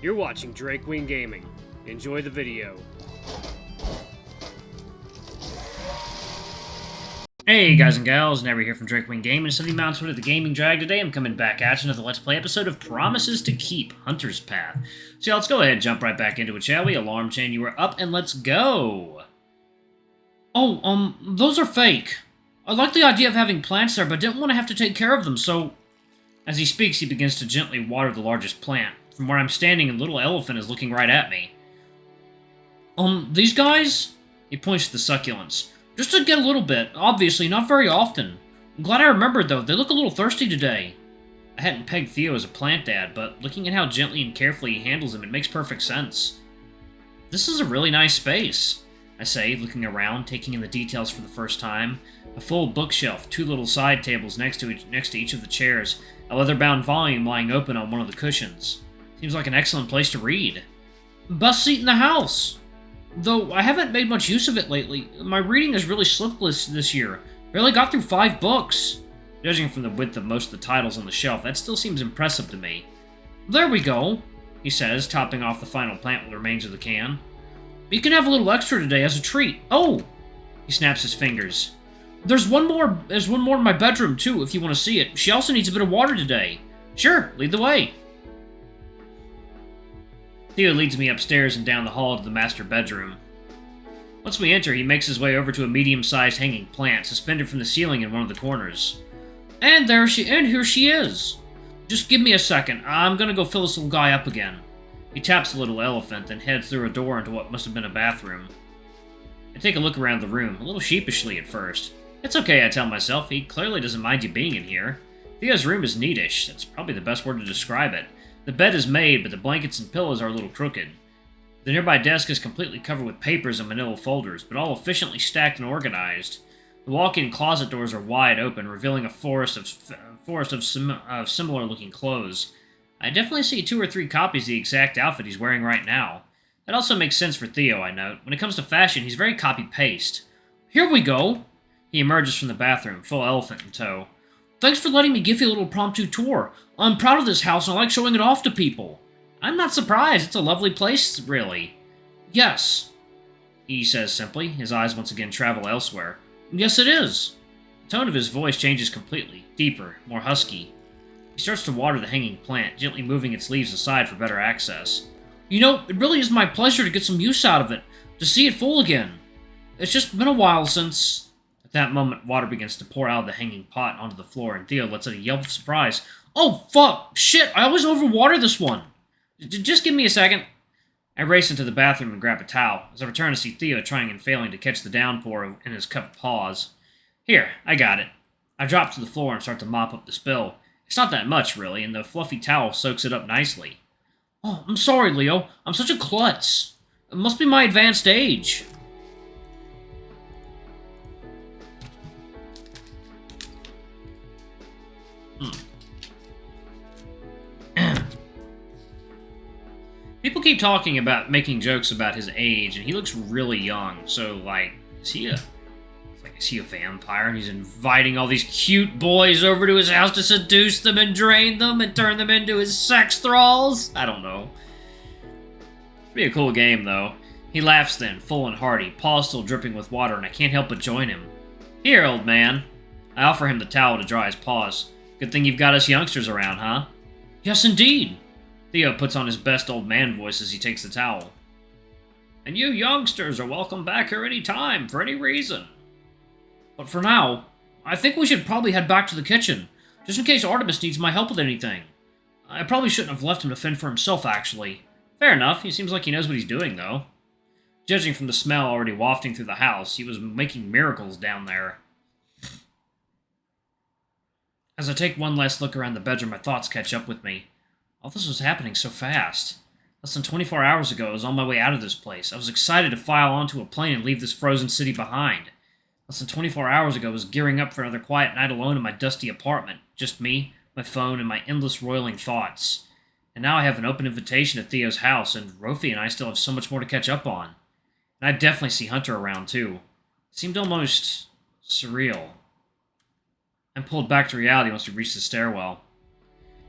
You're watching Drake Wing Gaming. Enjoy the video. Hey guys and gals, Never here from Drake Wing Gaming, and somebody mounts one of the Gaming Drag today. I'm coming back at you with a Let's Play episode of Promises to Keep, Hunter's Path. So yeah, let's go ahead and jump right back into it, shall we? Alarm chain, you are up, and let's go! Oh, those are fake. I like the idea of having plants there, but didn't want to have to take care of them, so... As he speaks, he begins to gently water the largest plant. From where I'm standing, a little elephant is looking right at me. These guys? He points to the succulents. Just to get a little bit, obviously, not very often. I'm glad I remembered, though. They look a little thirsty today. I hadn't pegged Theo as a plant dad, but looking at how gently and carefully he handles them, it makes perfect sense. This is a really nice space, I say, looking around, taking in the details for the first time. A full bookshelf, two little side tables next to each of the chairs, a leather-bound volume lying open on one of the cushions. Seems like an excellent place to read. Best seat in the house! Though I haven't made much use of it lately. My reading has really slipped this year. Barely got through 5 books. Judging from the width of most of the titles on the shelf, that still seems impressive to me. There we go, he says, topping off the final plant with the remains of the can. You can have a little extra today as a treat. Oh! He snaps his fingers. There's one more in my bedroom, too, if you want to see it. She also needs a bit of water today. Sure, lead the way. Theo leads me upstairs and down the hall to the master bedroom. Once we enter, he makes his way over to a medium-sized hanging plant suspended from the ceiling in one of the corners. And here she is. Just give me a second. I'm gonna go fill this little guy up again. He taps the little elephant, then heads through a door into what must have been a bathroom. I take a look around the room, a little sheepishly at first. It's okay, I tell myself. He clearly doesn't mind you being in here. Theo's room is neatish. That's probably the best word to describe it. The bed is made, but the blankets and pillows are a little crooked. The nearby desk is completely covered with papers and manila folders, but all efficiently stacked and organized. The walk-in closet doors are wide open, revealing a forest of similar-looking clothes. I definitely see 2 or 3 copies of the exact outfit he's wearing right now. That also makes sense for Theo, I note. When it comes to fashion, he's very copy-paste. Here we go! He emerges from the bathroom, full elephant in tow. Thanks for letting me give you a little impromptu tour. I'm proud of this house and I like showing it off to people. I'm not surprised. It's a lovely place, really. Yes, he says simply. His eyes once again travel elsewhere. Yes, it is. The tone of his voice changes completely, deeper, more husky. He starts to water the hanging plant, gently moving its leaves aside for better access. You know, it really is my pleasure to get some use out of it, to see it full again. It's just been a while since... At that moment, water begins to pour out of the hanging pot onto the floor, and Theo lets out a yelp of surprise. Oh, fuck! Shit! I always overwater this one! Just give me a second. I race into the bathroom and grab a towel, as I return to see Theo trying and failing to catch the downpour in his cupped paws. Here, I got it. I drop to the floor and start to mop up the spill. It's not that much, really, and the fluffy towel soaks it up nicely. Oh, I'm sorry, Leo. I'm such a klutz. It must be my advanced age. People keep talking about making jokes about his age, and he looks really young. So, like, is he a vampire? And he's inviting all these cute boys over to his house to seduce them and drain them and turn them into his sex thralls? I don't know. It'd be a cool game, though. He laughs then, full and hearty, paws still dripping with water, and I can't help but join him. Here, old man. I offer him the towel to dry his paws. Good thing you've got us youngsters around, huh? Yes, indeed. Theo puts on his best old man voice as he takes the towel. And you youngsters are welcome back here any time, for any reason. But for now, I think we should probably head back to the kitchen, just in case Artemis needs my help with anything. I probably shouldn't have left him to fend for himself, actually. Fair enough, he seems like he knows what he's doing, though. Judging from the smell already wafting through the house, he was making miracles down there. As I take one last look around the bedroom, my thoughts catch up with me. All this was happening so fast. Less than 24 hours ago, I was on my way out of this place. I was excited to file onto a plane and leave this frozen city behind. Less than 24 hours ago, I was gearing up for another quiet night alone in my dusty apartment. Just me, my phone, and my endless roiling thoughts. And now I have an open invitation at Theo's house, and Rofi and I still have so much more to catch up on. And I definitely see Hunter around, too. It seemed almost surreal. I'm pulled back to reality once we reached the stairwell.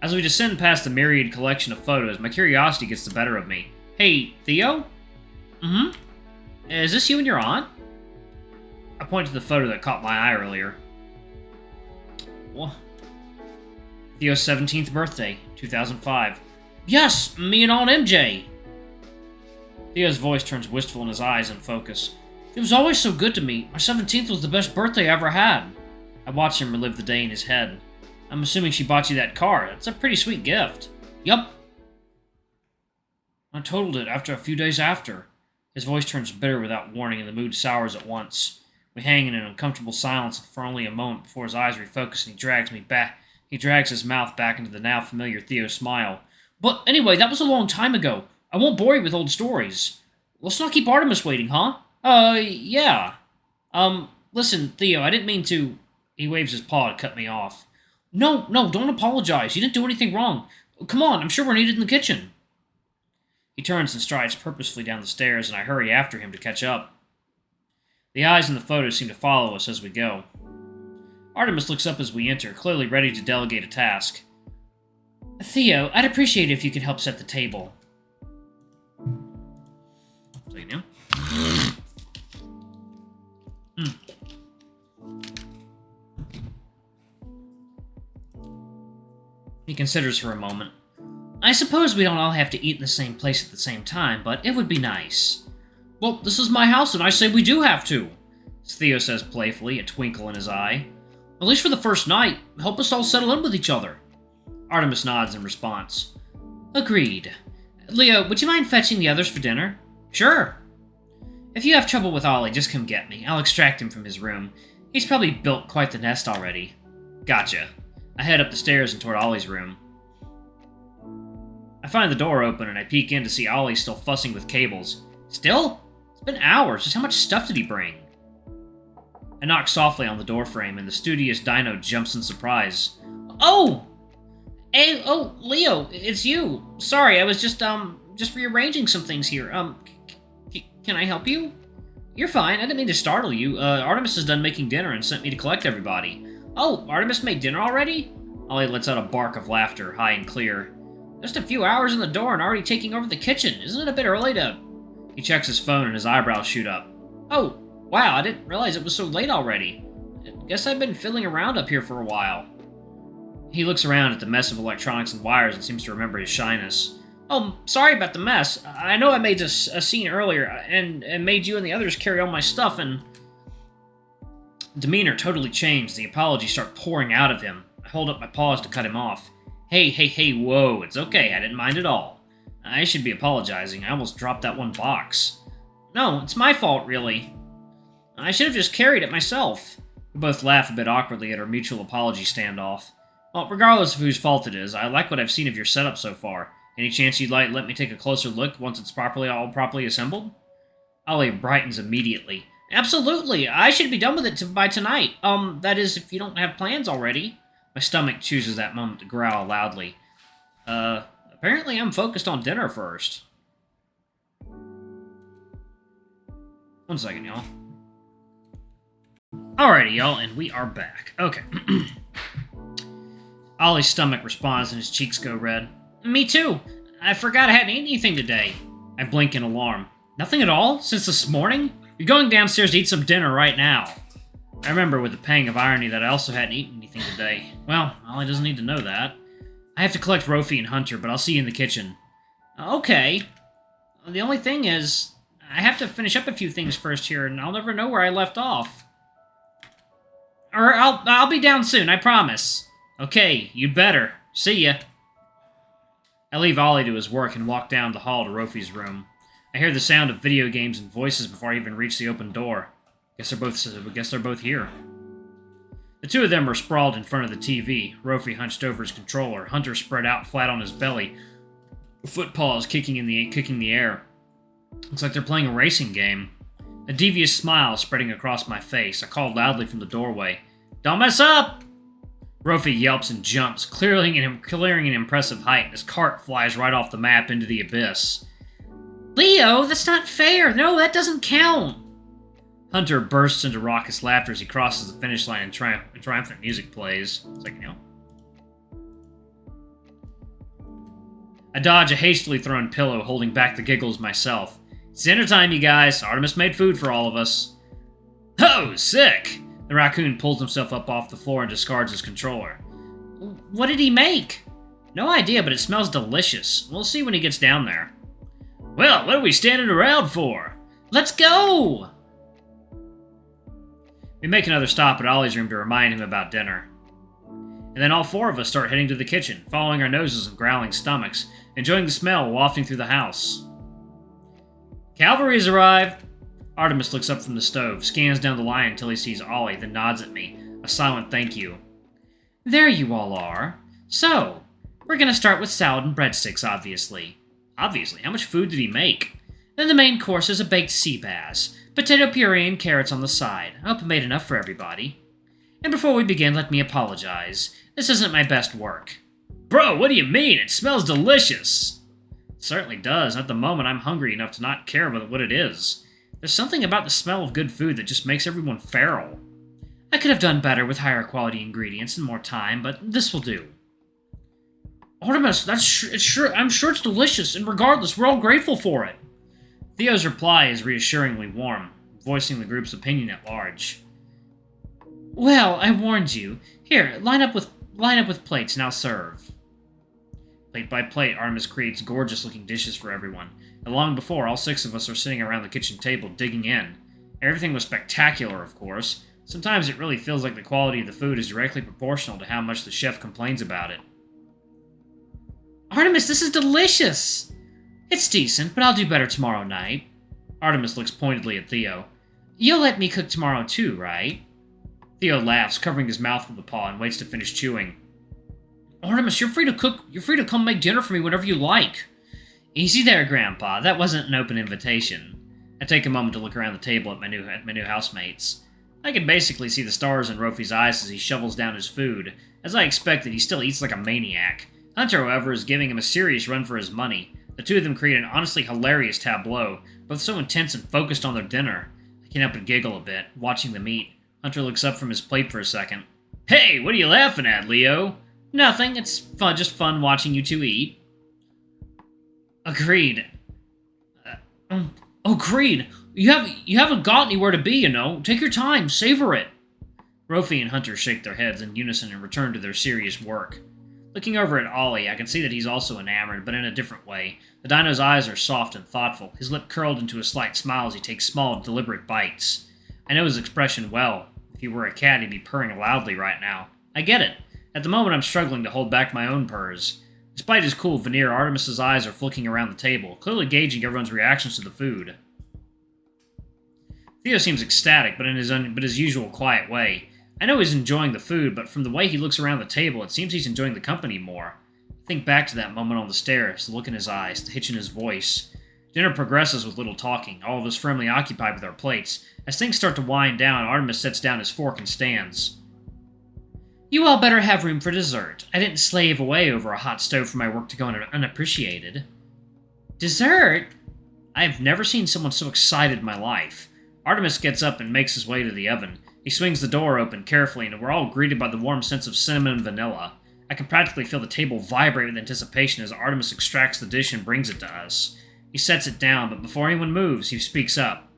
As we descend past the myriad collection of photos, my curiosity gets the better of me. Hey, Theo? Mm-hmm? Is this you and your aunt? I point to the photo that caught my eye earlier. What? Theo's 17th birthday, 2005. Yes, me and Aunt MJ! Theo's voice turns wistful and his eyes in focus. She was always so good to me. My 17th was the best birthday I ever had. I watch him relive the day in his head. I'm assuming she bought you that car. That's a pretty sweet gift. Yup. I totaled it after a few days after. His voice turns bitter without warning and the mood sours at once. We hang in an uncomfortable silence for only a moment before his eyes refocus and he drags me back. He drags his mouth back into the now familiar Theo smile. But anyway, that was a long time ago. I won't bore you with old stories. Let's not keep Artemis waiting, huh? Yeah. Listen, Theo, I didn't mean to... He waves his paw to cut me off. No, don't apologize. You didn't do anything wrong. Come on, I'm sure we're needed in the kitchen. He turns and strides purposefully down the stairs, and I hurry after him to catch up. The eyes in the photos seem to follow us as we go. Artemis looks up as we enter, clearly ready to delegate a task. Theo, I'd appreciate it if you could help set the table. So you know? He considers for a moment. I suppose we don't all have to eat in the same place at the same time, but it would be nice. Well, this is my house, and I say we do have to, Theo says playfully, a twinkle in his eye. At least for the first night. Help us all settle in with each other. Artemis nods in response. Agreed. Leo, would you mind fetching the others for dinner? Sure. If you have trouble with Ollie, just come get me. I'll extract him from his room. He's probably built quite the nest already. Gotcha. I head up the stairs and toward Ollie's room. I find the door open and I peek in to see Ollie still fussing with cables. Still? It's been hours. Just how much stuff did he bring? I knock softly on the doorframe and the studious Dino jumps in surprise. Oh! Hey, oh, Leo, it's you. Sorry, I was just rearranging some things here. Can I help you? You're fine. I didn't mean to startle you. Artemis is done making dinner and sent me to collect everybody. Oh, Artemis made dinner already? Ollie lets out a bark of laughter, high and clear. Just a few hours in the door and already taking over the kitchen. Isn't it a bit early to... He checks his phone and his eyebrows shoot up. Oh, wow, I didn't realize it was so late already. I guess I've been fiddling around up here for a while. He looks around at the mess of electronics and wires and seems to remember his shyness. Oh, sorry about the mess. I know I made a scene earlier and made you and the others carry all my stuff and... Demeanor totally changed. The apologies start pouring out of him. I hold up my paws to cut him off. Hey, whoa, it's okay, I didn't mind at all. I should be apologizing, I almost dropped that one box. No, it's my fault, really. I should have just carried it myself. We both laugh a bit awkwardly at our mutual apology standoff. Well, regardless of whose fault it is, I like what I've seen of your setup so far. Any chance you'd let me take a closer look once it's all properly assembled? Ollie brightens immediately. Absolutely, I should be done with it by tonight. That is, if you don't have plans already. My stomach chooses that moment to growl loudly. Apparently I'm focused on dinner first. One second, y'all. Alrighty, y'all, and we are back. Okay. Ollie's stomach responds and his cheeks go red. Me too. I forgot I hadn't eaten anything today. I blink in alarm. Nothing at all? Since this morning? You're going downstairs to eat some dinner right now. I remember with a pang of irony that I also hadn't eaten anything today. Well, Ollie doesn't need to know that. I have to collect Rofi and Hunter, but I'll see you in the kitchen. Okay. The only thing is, I have to finish up a few things first here, and I'll never know where I left off. Or I'll be down soon, I promise. Okay, you'd better. See ya. I leave Ollie to his work and walk down the hall to Rofi's room. I hear the sound of video games and voices before I even reach the open door. Guess they're both here. The two of them are sprawled in front of the TV, Rofi hunched over his controller, Hunter spread out flat on his belly, footpaws kicking the air. Looks like they're playing a racing game. A devious smile spreading across my face. I call loudly from the doorway. Don't mess up! Rofi yelps and jumps, clearing an impressive height. His cart flies right off the map into the abyss. Leo, that's not fair! No, that doesn't count! Hunter bursts into raucous laughter as he crosses the finish line and triumphant music plays. It's like, I dodge a hastily thrown pillow, holding back the giggles myself. It's dinner time, you guys. Artemis made food for all of us. Oh, sick! The raccoon pulls himself up off the floor and discards his controller. What did he make? No idea, but it smells delicious. We'll see when he gets down there. Well, what are we standing around for? Let's go! We make another stop at Ollie's room to remind him about dinner. And then all four of us start heading to the kitchen, following our noses and growling stomachs, enjoying the smell wafting through the house. Cavalry's arrived! Artemis looks up from the stove, scans down the line until he sees Ollie, then nods at me, a silent thank you. There you all are. So, we're gonna start with salad and breadsticks, obviously. Obviously? How much food did he make? Then the main course is a baked sea bass, potato puree and carrots on the side. I hope I made enough for everybody. And before we begin, let me apologize. This isn't my best work. Bro, what do you mean? It smells delicious! It certainly does. At the moment, I'm hungry enough to not care about what it is. There's something about the smell of good food that just makes everyone feral. I could have done better with higher quality ingredients and more time, but this will do. Artemis, I'm sure it's delicious, and regardless, we're all grateful for it. Theo's reply is reassuringly warm, voicing the group's opinion at large. Well, I warned you. Here, line up with plates and I'll serve. Plate by plate, Artemis creates gorgeous-looking dishes for everyone, and long before, all six of us are sitting around the kitchen table digging in. Everything was spectacular, of course. Sometimes it really feels like the quality of the food is directly proportional to how much the chef complains about it. Artemis, this is delicious! It's decent, but I'll do better tomorrow night. Artemis looks pointedly at Theo. You'll let me cook tomorrow too, right? Theo laughs, covering his mouth with a paw, and waits to finish chewing. Artemis, you're free to cook. You're free to come make dinner for me whenever you like. Easy there, Grandpa. That wasn't an open invitation. I take a moment to look around the table at my new housemates. I can basically see the stars in Rofi's eyes as he shovels down his food. As I expected, he still eats like a maniac. Hunter, however, is giving him a serious run for his money. The two of them create an honestly hilarious tableau, both so intense and focused on their dinner. I can't help but giggle a bit, watching them eat. Hunter looks up from his plate for a second. Hey, what are you laughing at, Leo? Nothing, it's fun, just fun watching you two eat. Agreed. Agreed. You haven't got anywhere to be, you know. Take your time, savor it. Rofi and Hunter shake their heads in unison and return to their serious work. Looking over at Ollie, I can see that he's also enamored, but in a different way. The dino's eyes are soft and thoughtful, his lip curled into a slight smile as he takes small, deliberate bites. I know his expression well. If he were a cat, he'd be purring loudly right now. I get it. At the moment, I'm struggling to hold back my own purrs. Despite his cool veneer, Artemis's eyes are flicking around the table, clearly gauging everyone's reactions to the food. Theo seems ecstatic, but in his usual quiet way. I know he's enjoying the food, but from the way he looks around the table, it seems he's enjoying the company more. Think back to that moment on the stairs, the look in his eyes, the hitch in his voice. Dinner progresses with little talking, all of us firmly occupied with our plates. As things start to wind down, Artemis sets down his fork and stands. You all better have room for dessert. I didn't slave away over a hot stove for my work to go unappreciated. Dessert? I've never seen someone so excited in my life. Artemis gets up and makes his way to the oven. He swings the door open carefully, and we're all greeted by the warm sense of cinnamon and vanilla. I can practically feel the table vibrate with anticipation as Artemis extracts the dish and brings it to us. He sets it down, but before anyone moves, he speaks up.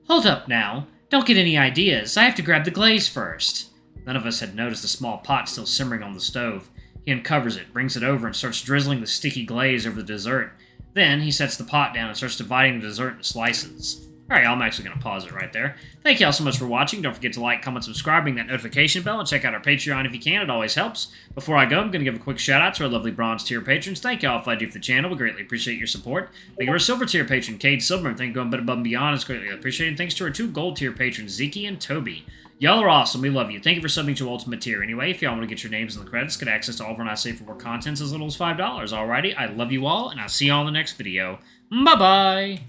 Hold up now. Don't get any ideas. I have to grab the glaze first. None of us had noticed the small pot still simmering on the stove. He uncovers it, brings it over, and starts drizzling the sticky glaze over the dessert. Then, he sets the pot down and starts dividing the dessert into slices. Alright, I'm actually going to pause it right there. Thank you all so much for watching. Don't forget to like, comment, subscribe, ring that notification bell, and check out our Patreon if you can. It always helps. Before I go, I'm going to give a quick shout out to our lovely bronze tier patrons. Thank you all for what you do for the channel. We greatly appreciate your support. Thank you to our silver tier patron, Cade Silverman. Thank you for going above and beyond. It's greatly appreciated. Thanks to our two gold tier patrons, Zeke and Toby. Y'all are awesome. We love you. Thank you for subbing to Ultimate Tier. Anyway, if y'all want to get your names in the credits, get access to all of our Not Safe for Work contents as little as $5. Alrighty, I love you all, and I'll see you all in the next video. Bye-bye!